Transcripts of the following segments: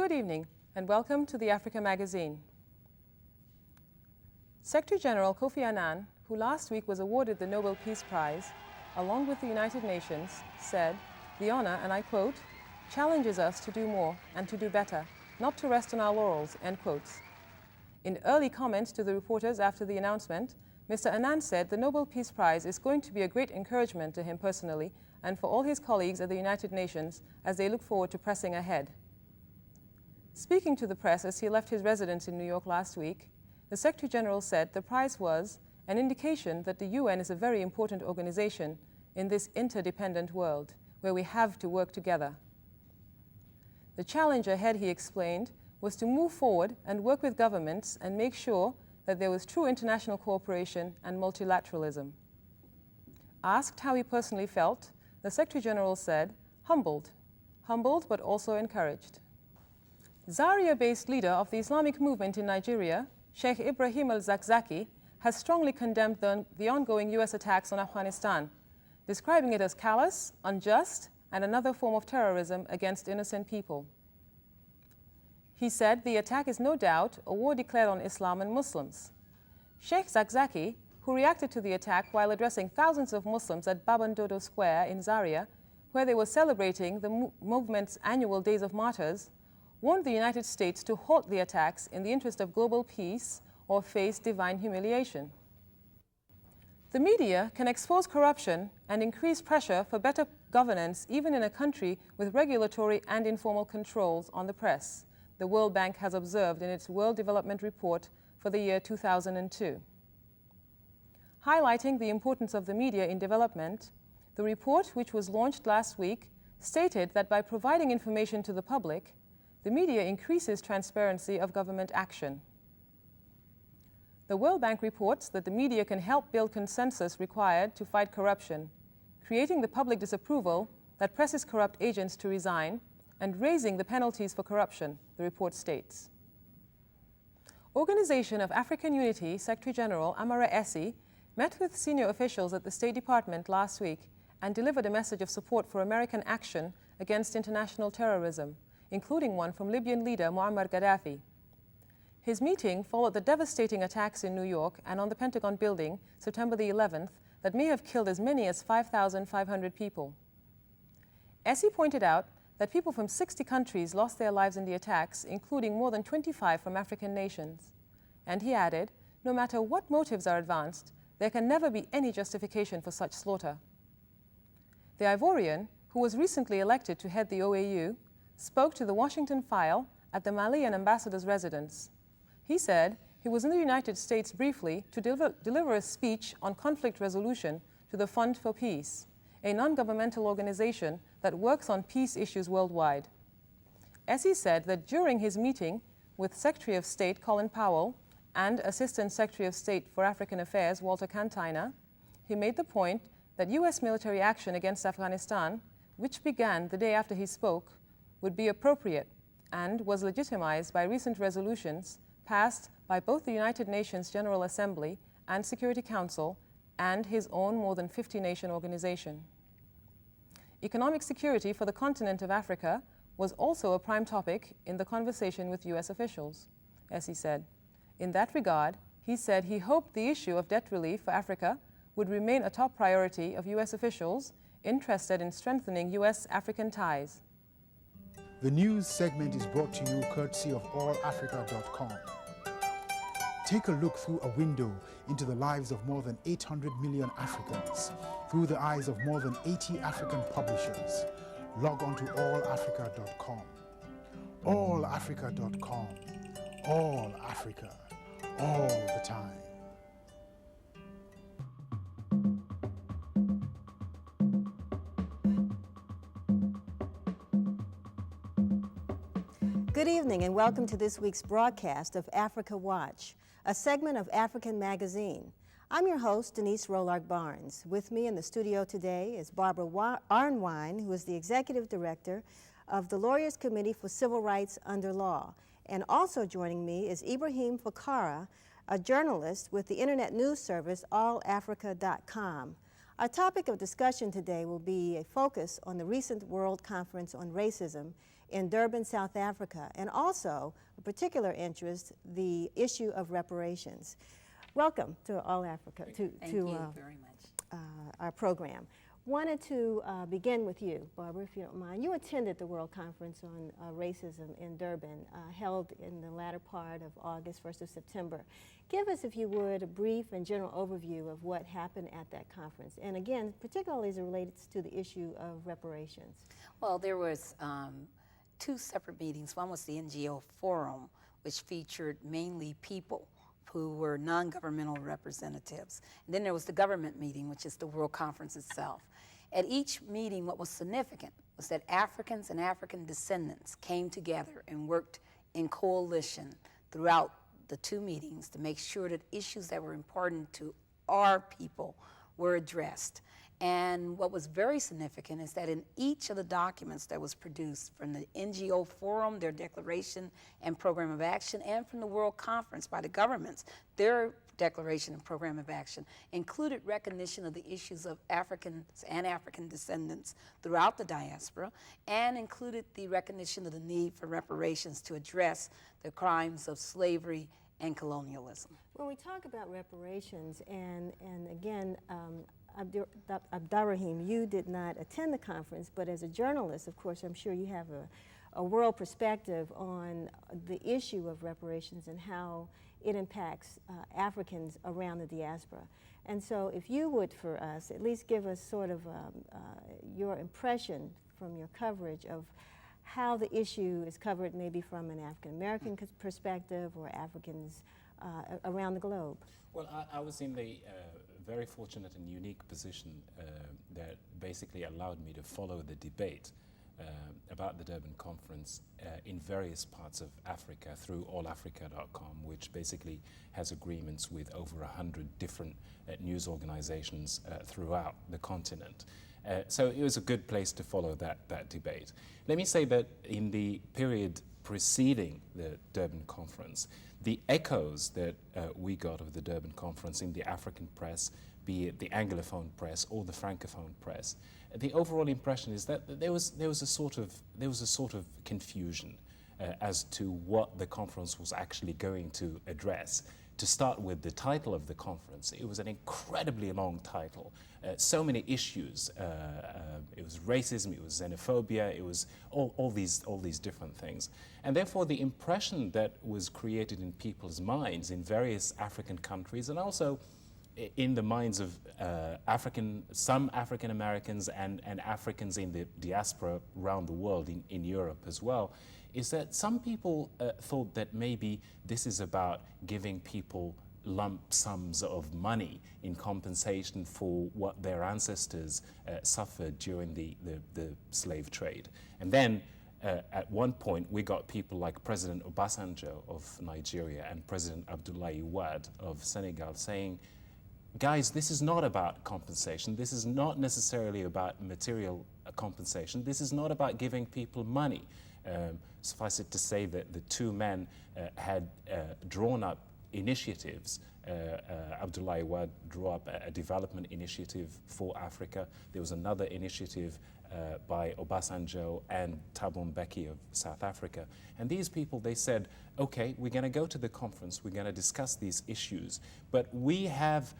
Good evening and welcome to the Africa Magazine. Secretary General Kofi Annan, who last week was awarded the Nobel Peace Prize, along with the United Nations, said, "The honor," and I quote, "challenges us to do more and to do better, not to rest on our laurels," end quotes. In early comments to the reporters after the announcement, Mr. Annan said the Nobel Peace Prize is going to be a great encouragement to him personally and for all his colleagues at the United Nations as they look forward to pressing ahead. Speaking to the press as he left his residence in New York last week, the Secretary General said the prize was an indication that the UN is a very important organization in this interdependent world where we have to work together. The challenge ahead, he explained, was to move forward and work with governments and make sure that there was true international cooperation and multilateralism. Asked how he personally felt, the Secretary General said, humbled but also encouraged. Zaria-based leader of the Islamic movement in Nigeria, Sheikh Ibrahim al-Zakzaki, has strongly condemned the ongoing US attacks on Afghanistan, describing it as callous, unjust, and another form of terrorism against innocent people. He said the attack is no doubt a war declared on Islam and Muslims. Sheikh Zakzaki, who reacted to the attack while addressing thousands of Muslims at Babandodo Square in Zaria, where they were celebrating the movement's annual Days of Martyrs, warned the United States to halt the attacks in the interest of global peace or face divine humiliation. The media can expose corruption and increase pressure for better governance even in a country with regulatory and informal controls on the press, the World Bank has observed in its World Development Report for the year 2002. Highlighting the importance of the media in development, the report, which was launched last week, stated that by providing information to the public, the media increases transparency of government action. The World Bank reports that the media can help build consensus required to fight corruption, creating the public disapproval that presses corrupt agents to resign, and raising the penalties for corruption, the report states. Organization of African Unity Secretary General Amara Essi met with senior officials at the State Department last week and delivered a message of support for American action against international terrorism, including one from Libyan leader Muammar Gaddafi. His meeting followed the devastating attacks in New York and on the Pentagon building September the 11th that may have killed as many as 5,500 people. Essi pointed out that people from 60 countries lost their lives in the attacks, including more than 25 from African nations. And he added, no matter what motives are advanced, there can never be any justification for such slaughter. The Ivorian, who was recently elected to head the OAU, spoke to the Washington File at the Malian ambassador's residence. He said he was in the United States briefly to deliver a speech on conflict resolution to the Fund for Peace, a non-governmental organization that works on peace issues worldwide. Essi said that during his meeting with Secretary of State Colin Powell and Assistant Secretary of State for African Affairs Walter Cantina, he made the point that US military action against Afghanistan, which began the day after he spoke, would be appropriate and was legitimized by recent resolutions passed by both the United Nations General Assembly and Security Council and his own more than 50-nation organization. Economic security for the continent of Africa was also a prime topic in the conversation with US officials, Essi said. In that regard, he said he hoped the issue of debt relief for Africa would remain a top priority of US officials interested in strengthening US-African ties. The news segment is brought to you courtesy of allafrica.com. Take a look through a window into the lives of more than 800 million Africans through the eyes of more than 80 African publishers. Log on to allafrica.com. Allafrica.com. All Africa, all the time. Good evening and welcome to this week's broadcast of Africa Watch, a segment of African Magazine. I'm your host, Denise Rolark Barnes. With me in the studio today is Barbara Arnwine, who is the Executive Director of the Lawyers Committee for Civil Rights Under Law. And also joining me is Ibrahim Fakara, a journalist with the internet news service allafrica.com. Our topic of discussion today will be a focus on the recent World Conference on Racism in Durban, South Africa, and also a particular interest, the issue of reparations. Welcome to All Africa, Thank you very much. Our program. Wanted to begin with you, Barbara, if you don't mind. You attended the World Conference on Racism in Durban, held in the latter part of August, 1st of September. Give us, if you would, a brief and general overview of what happened at that conference, and again, particularly as it relates to the issue of reparations. Well, there was two separate meetings. One was the NGO Forum, which featured mainly people who were non-governmental representatives. And then there was the government meeting, which is the World Conference itself. At each meeting, what was significant was that Africans and African descendants came together and worked in coalition throughout the two meetings to make sure that issues that were important to our people were addressed. And what was very significant is that in each of the documents that was produced from the NGO Forum, their declaration and program of action, and from the World Conference by the governments, their declaration and program of action included recognition of the issues of Africans and African descendants throughout the diaspora, and included the recognition of the need for reparations to address the crimes of slavery and colonialism. When we talk about reparations, and again, Abdurrahim, you did not attend the conference, but as a journalist, of course, I'm sure you have a world perspective on the issue of reparations and how it impacts Africans around the diaspora. And so if you would, for us, at least give us sort of your impression from your coverage of how the issue is covered, maybe from an African-American perspective or Africans around the globe. Well, I was in the very fortunate and unique position that basically allowed me to follow the debate about the Durban conference in various parts of Africa through allafrica.com, which basically has agreements with over 100 different news organizations throughout the continent. So it was a good place to follow that debate. Let me say that in the period preceding the Durban conference, the echoes that we got of the Durban conference in the African press, be it the Anglophone press or the Francophone press, the overall impression is that there was a sort of confusion as to what the conference was actually going to address. To start with the title of the conference, it was an incredibly long title. So many issues. It was racism, it was xenophobia, it was all these different things. And therefore the impression that was created in people's minds in various African countries, and also in the minds of some African Americans and Africans in the diaspora around the world, in Europe as well, is that some people thought that maybe this is about giving people lump sums of money in compensation for what their ancestors suffered during the slave trade. And then at one point we got people like President Obasanjo of Nigeria and President Abdoulaye Wade of Senegal saying, guys, this is not about compensation. This is not necessarily about material compensation. This is not about giving people money. Suffice it to say that the two men had drawn up initiatives. Abdoulaye Wade drew up a development initiative for Africa. There was another initiative by Obasanjo and Thabo Mbeki of South Africa. And these people, they said, okay, we're going to go to the conference, we're going to discuss these issues, but we have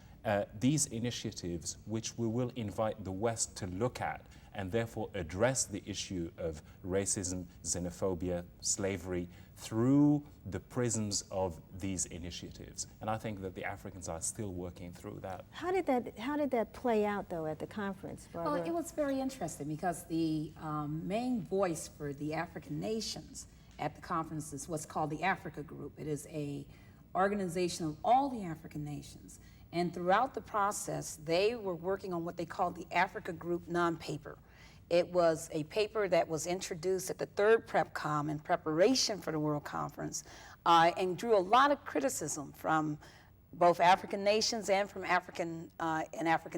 these initiatives which we will invite the West to look at and therefore address the issue of racism, xenophobia, slavery through the prisms of these initiatives. And I think that the Africans are still working through that. How did that play out, though, at the conference, Barbara? Well, it was very interesting because the main voice for the African nations at the conference is what's called the Africa Group. It is an organization of all the African nations. And throughout the process, they were working on what they called the Africa Group non-paper. It was a paper that was introduced at the third PrepCom in preparation for the World Conference and drew a lot of criticism from both African nations and from African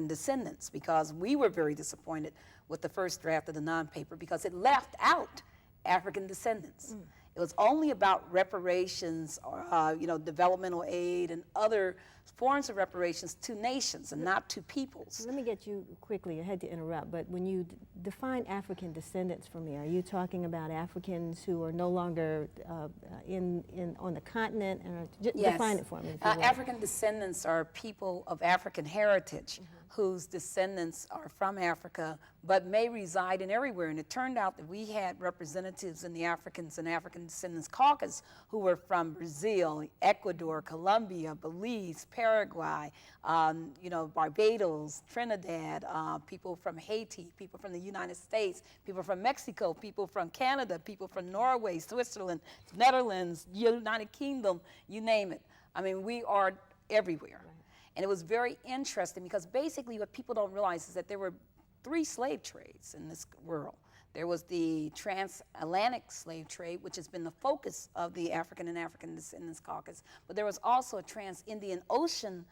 descendants, because we were very disappointed with the first draft of the non-paper because it left out African descendants. It was only about reparations or developmental aid and other forms of reparations to nations and not to peoples. Let me get you quickly, I had to interrupt, but when you define African descendants for me, are you talking about Africans who are no longer on the continent? Yes. Define it for me, if you will. African descendants are people of African heritage whose descendants are from Africa but may reside in everywhere. And it turned out that we had representatives in the Africans and African Descendants Caucus who were from Brazil, Ecuador, Colombia, Belize, Paraguay, Barbados, Trinidad, people from Haiti, people from the United States, people from Mexico, people from Canada, people from Norway, Switzerland, Netherlands, United Kingdom, you name it. I mean, we are everywhere. Right. And it was very interesting because basically what people don't realize is that there were 3 slave trades in this world. There was the transatlantic slave trade, which has been the focus of the African and African Descendants Caucus, but there was also a trans-Indian Ocean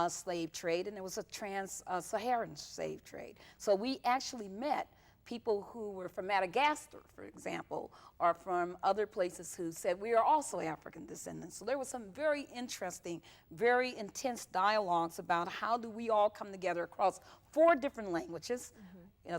slave trade, and there was a trans-Saharan slave trade. So we actually met people who were from Madagascar, for example, or from other places who said we are also African descendants. So there was some very interesting, very intense dialogues about how do we all come together across 4 different languages.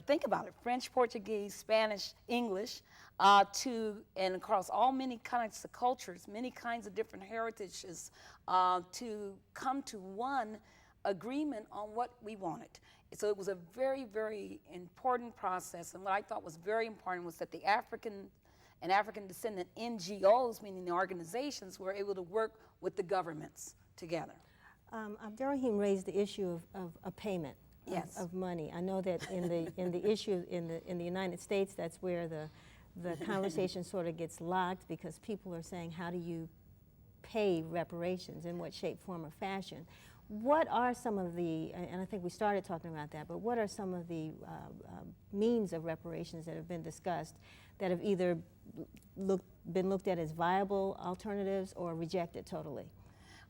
Think about it, French, Portuguese, Spanish, English, and across all many kinds of cultures, many kinds of different heritages, to come to one agreement on what we wanted. So it was a very, very important process, and what I thought was very important was that the African and African descendant NGOs, meaning the organizations, were able to work with the governments together. Abdurrahim raised the issue of payment. Yes. Of money. I know that in the issue in the United States, that's where the conversation sort of gets locked, because people are saying, how do you pay reparations, in what shape, form, or fashion? What are some of the, and I think we started talking about that, but what are some of the means of reparations that have been discussed that have either been looked at as viable alternatives or rejected totally?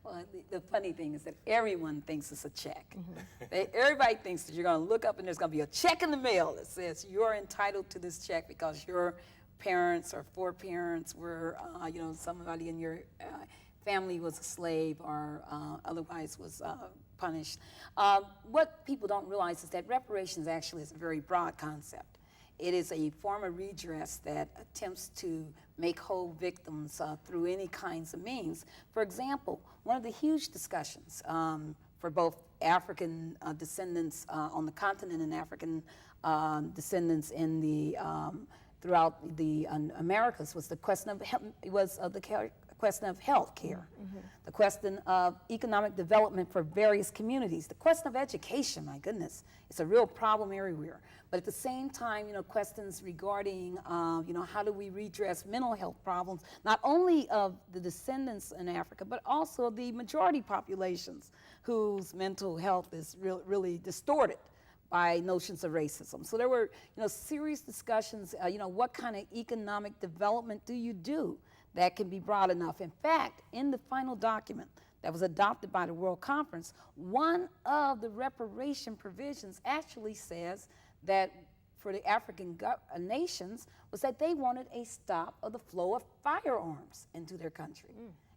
Well, the funny thing is that everyone thinks it's a check. Everybody thinks that you're going to look up and there's going to be a check in the mail that says you're entitled to this check because your parents or foreparents were, somebody in your family was a slave or otherwise was punished. What people don't realize is that reparations actually is a very broad concept. It is a form of redress that attempts to make whole victims through any kinds of means. For example, one of the huge discussions for both African descendants on the continent and African descendants in the throughout the Americas was the question of question of health care, the question of economic development for various communities, the question of education, my goodness, it's a real problem everywhere. But at the same time, questions regarding, how do we redress mental health problems, not only of the descendants in Africa, but also the majority populations whose mental health is really distorted by notions of racism. So there were, serious discussions, what kind of economic development do you do that can be broad enough? In fact, in the final document that was adopted by the World Conference, one of the reparation provisions actually says that for the African nations was that they wanted a stop of the flow of firearms into their country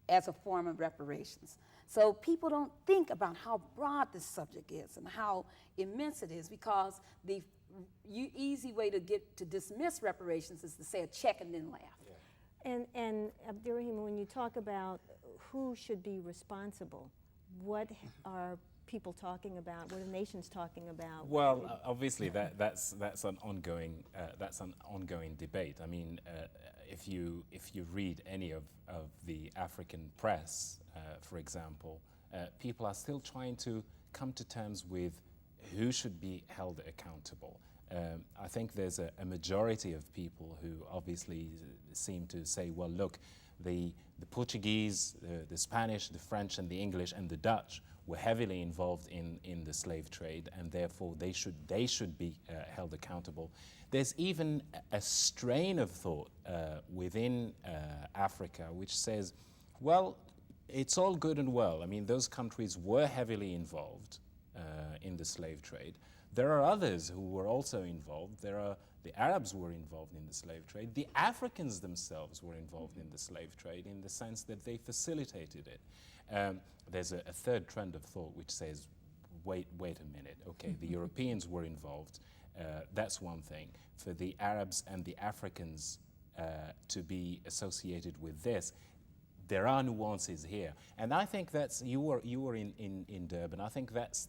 as a form of reparations. So people don't think about how broad this subject is and how immense it is, because the easy way to dismiss reparations is to say a check and then laugh. Yeah. And Abdurrahim, when you talk about who should be responsible, what are people talking about? What are nations talking about? Well, obviously that's an ongoing debate. I mean, if you read any of the African press, for example, people are still trying to come to terms with who should be held accountable. I think there's a majority of people who obviously seem to say, well, look, the Portuguese, the Spanish, the French, and the English, and the Dutch were heavily involved in the slave trade, and therefore they should be held accountable. There's even a strain of thought within Africa which says, well, it's all good and well. I mean, those countries were heavily involved in the slave trade. There are others who were also involved. There are The Arabs were involved in the slave trade. The Africans themselves were involved in the slave trade in the sense that they facilitated it. There's a third trend of thought which says, wait a minute, okay, the Europeans were involved. That's one thing. For the Arabs and the Africans to be associated with this, there are nuances here. And I think that's, you were in Durban, I think that's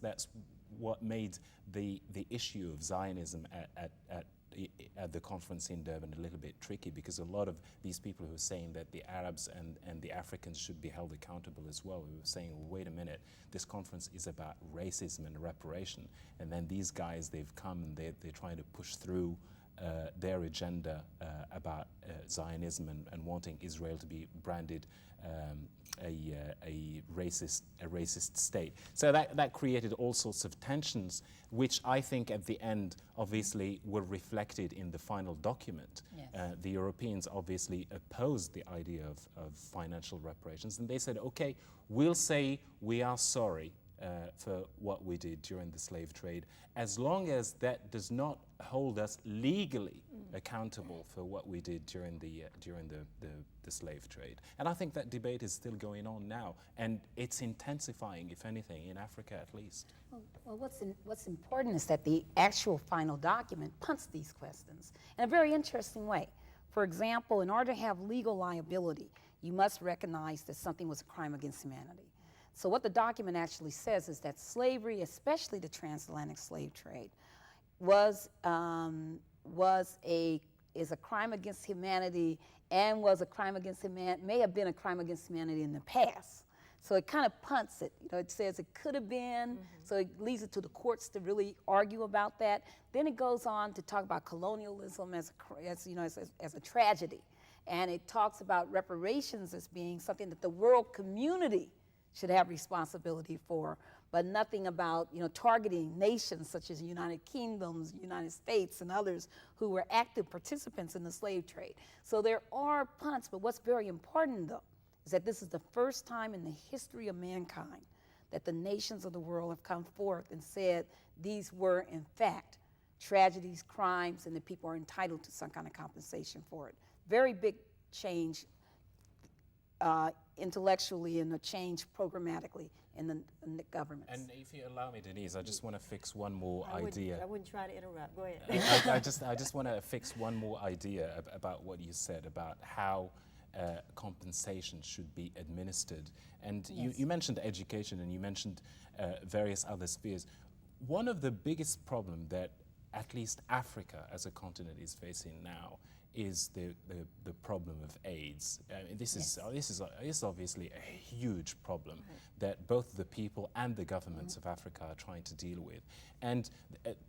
what made the issue of Zionism at the conference in Durban a little bit tricky, because a lot of these people who were saying that the Arabs and the Africans should be held accountable as well, we were saying, well, wait a minute, this conference is about racism and reparation, and then these guys, they've come and they're trying to push through their agenda about Zionism and wanting Israel to be branded a racist state. So that created all sorts of tensions, which I think at the end obviously were reflected in the final document. Yes. The Europeans obviously opposed the idea of financial reparations, and they said, okay, we'll say we are sorry for what we did during the slave trade, as long as that does not hold us legally accountable for what we did during the slave trade. And I think that debate is still going on now, and it's intensifying, if anything, in Africa at least. Well, what's important is that the actual final document punts these questions in a very interesting way. For example, in order to have legal liability, you must recognize that something was a crime against humanity. So what the document actually says is that slavery, especially the transatlantic slave trade, is a crime against humanity, and was a crime against humanity, may have been a crime against humanity in the past. So it kind of punts it. You know, it says it could have been, so it leaves it to the courts to really argue about that. Then it goes on to talk about colonialism as a tragedy. And it talks about reparations as being something that the world community should have responsibility for, but nothing about targeting nations such as the United Kingdoms, United States, and others who were active participants in the slave trade. So there are punts, but what's very important though is that this is the first time in the history of mankind that the nations of the world have come forth and said these were in fact tragedies, crimes, and that people are entitled to some kind of compensation for it. Very big change intellectually and a change programmatically in the governments. And if you allow me, Denise, I just want to fix one more idea. I wouldn't try to interrupt. Go ahead. I just want to fix one more idea about what you said about how compensation should be administered. And Yes. you mentioned education, and you mentioned various other spheres. One of the biggest problems that at least Africa as a continent is facing now is the problem of AIDS. This is obviously a huge problem that both the people and the governments of Africa are trying to deal with. And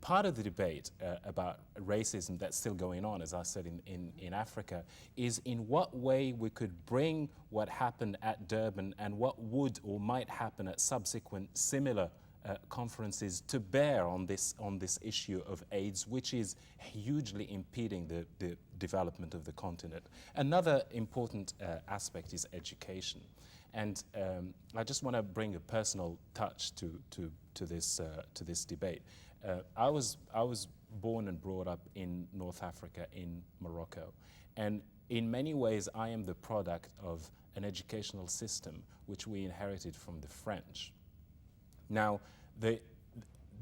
part of the debate about racism that's still going on, as I said, in Africa, is in what way we could bring what happened at Durban and what would or might happen at subsequent similar conferences to bear on this issue of AIDS, which is hugely impeding the development of the continent. Another important aspect is education, and I just want to bring a personal touch to this debate. I was born and brought up in North Africa, in Morocco, and in many ways I am the product of an educational system which we inherited from the French. Now,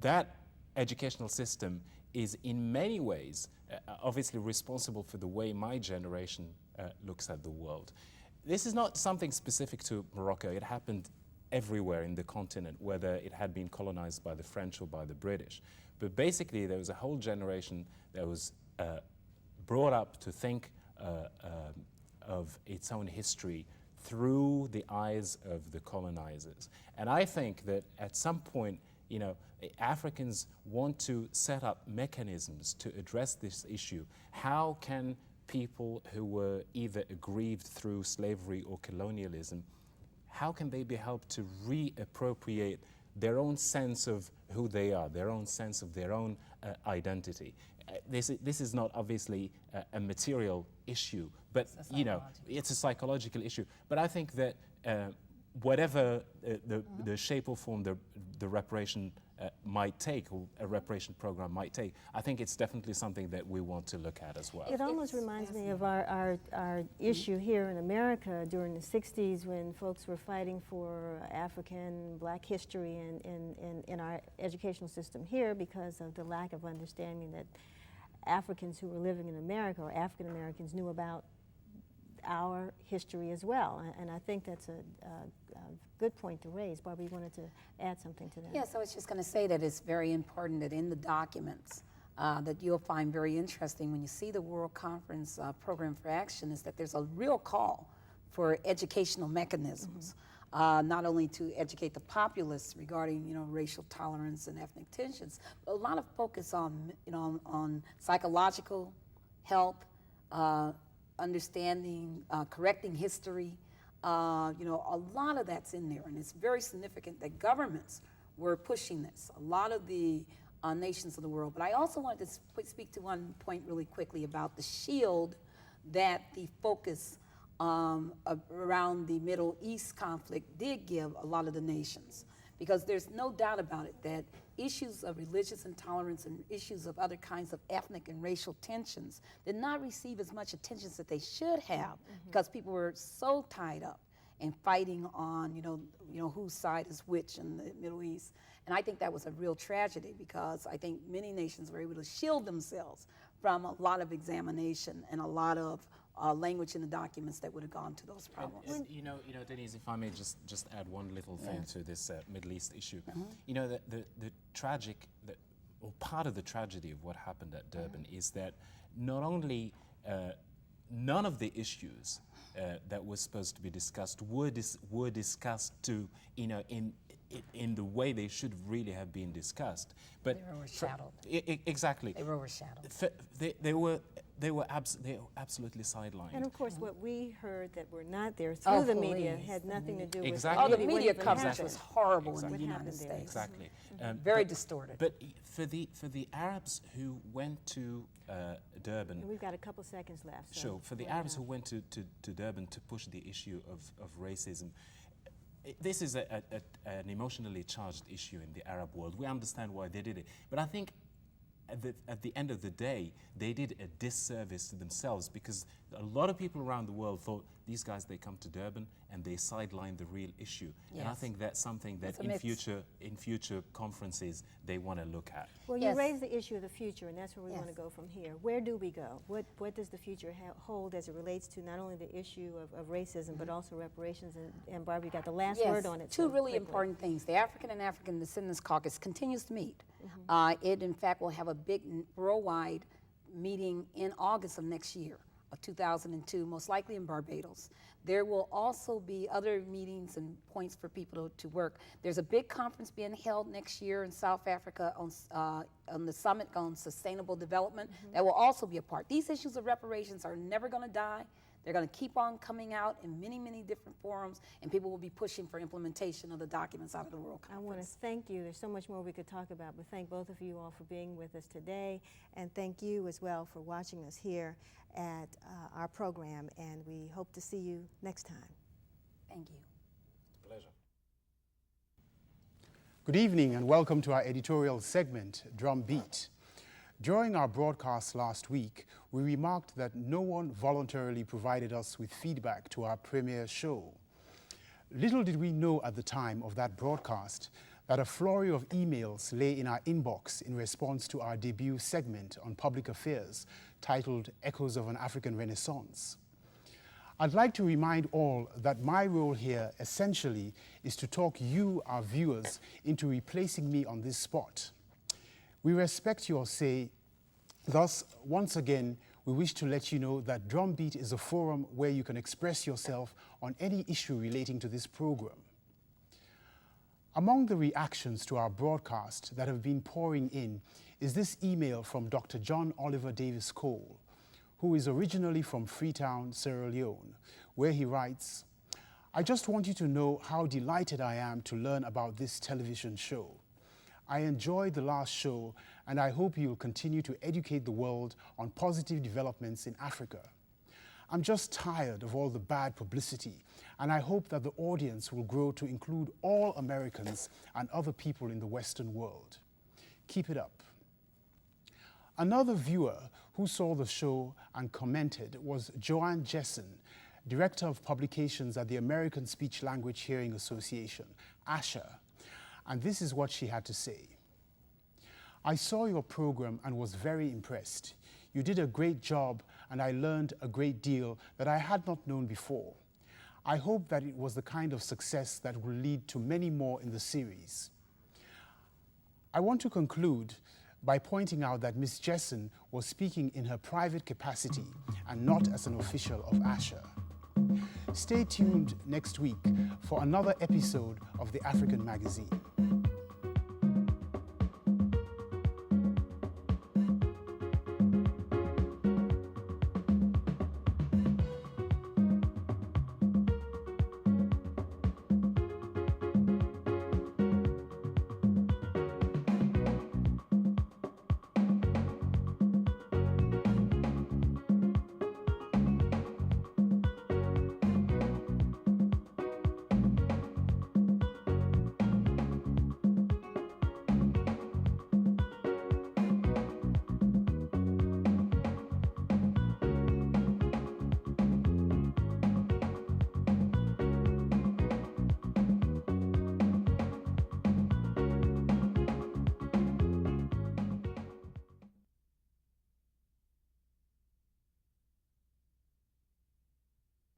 that educational system is in many ways obviously responsible for the way my generation looks at the world. This is not something specific to Morocco. It happened everywhere in the continent, whether it had been colonized by the French or by the British. But basically, there was a whole generation that was brought up to think of its own history through the eyes of the colonizers. And I think that at some point, Africans want to set up mechanisms to address this issue. How can people who were either aggrieved through slavery or colonialism, how can they be helped to reappropriate their own sense of who they are, their own sense of their own identity? This is not obviously a material issue, but it's a psychological issue. But I think that whatever the shape or form the reparation might take, or a reparation program might take, I think it's definitely something that we want to look at as well. It almost reminds me of our issue here in America during the 60s when folks were fighting for African, black history in our educational system here because of the lack of understanding that Africans who were living in America or African Americans knew about our history as well. And I think that's a good point to raise. Barbara, you wanted to add something to that? Yes, I was just going to say that it's very important that in the documents that you'll find very interesting when you see the World Conference Program for Action is that there's a real call for educational mechanisms, not only to educate the populace regarding, racial tolerance and ethnic tensions, but a lot of focus on, on psychological health, understanding, correcting history. A lot of that's in there, and it's very significant that governments were pushing this. A lot of the nations of the world. But I also wanted to speak to one point really quickly about the shield that the focus around the Middle East conflict did give a lot of the nations. Because there's no doubt about it that issues of religious intolerance and issues of other kinds of ethnic and racial tensions did not receive as much attention as they should have because people were so tied up in fighting on, whose side is which in the Middle East. And I think that was a real tragedy because I think many nations were able to shield themselves from a lot of examination and a lot of language in the documents that would have gone to those problems. Denise, if I may just add one little thing to this Middle East issue. The tragic, or part of the tragedy of what happened at Durban is that not only none of the issues that were supposed to be discussed were discussed to, in the way they should really have been discussed. But they were overshadowed. Exactly. They were overshadowed. They were absolutely sidelined. And of course, what we heard that were not there through the media had nothing to do with the media coverage was horrible in the United States. Exactly. Very distorted. But for the Arabs who went to Durban, and we've got a couple seconds left. So sure. For the Arabs who went to Durban to push the issue of racism, this is an emotionally charged issue in the Arab world. We understand why they did it, but I think at the end of the day, they did a disservice to themselves because a lot of people around the world thought these guys, they come to Durban and they sideline the real issue. Yes. And I think that's something that in future conferences they want to look at. Well, you raised the issue of the future, and that's where we want to go from here. Where do we go? What does the future hold as it relates to not only the issue of racism, but also reparations? And Barbara, you got the last word on it. Two really important things. The African and African Descendants Caucus continues to meet. It, in fact, will have a big worldwide meeting in August of next year, of 2002, most likely in Barbados. There will also be other meetings and points for people to work. There's a big conference being held next year in South Africa on the Summit on Sustainable Development that will also be a part. These issues of reparations are never going to die. They're going to keep on coming out in many, many different forums, and people will be pushing for implementation of the documents out of the World Conference. I want to thank you. There's so much more we could talk about, but thank both of you all for being with us today, and thank you as well for watching us here at our program, and we hope to see you next time. Thank you. Pleasure. Good evening, and welcome to our editorial segment, Drum Beat. During our broadcast last week, we remarked that no one voluntarily provided us with feedback to our premiere show. Little did we know at the time of that broadcast that a flurry of emails lay in our inbox in response to our debut segment on public affairs titled Echoes of an African Renaissance. I'd like to remind all that my role here essentially is to talk you, our viewers, into replacing me on this spot. We respect your say. Thus, once again, we wish to let you know that Drumbeat is a forum where you can express yourself on any issue relating to this program. Among the reactions to our broadcast that have been pouring in is this email from Dr. John Oliver Davis Cole, who is originally from Freetown, Sierra Leone, where he writes, "I just want you to know how delighted I am to learn about this television show. I enjoyed the last show, and I hope you will continue to educate the world on positive developments in Africa. I'm just tired of all the bad publicity, and I hope that the audience will grow to include all Americans and other people in the Western world. Keep it up. Another viewer who saw the show and commented was Joanne Jessen, Director of Publications at the American Speech Language Hearing Association, ASHA, and this is what she had to say. I saw your program and was very impressed. You did a great job and I learned a great deal that I had not known before. I hope that it was the kind of success that will lead to many more in the series. I want to conclude by pointing out that Ms. Jessen was speaking in her private capacity and not as an official of ASHA. Stay tuned next week for another episode of the African Magazine.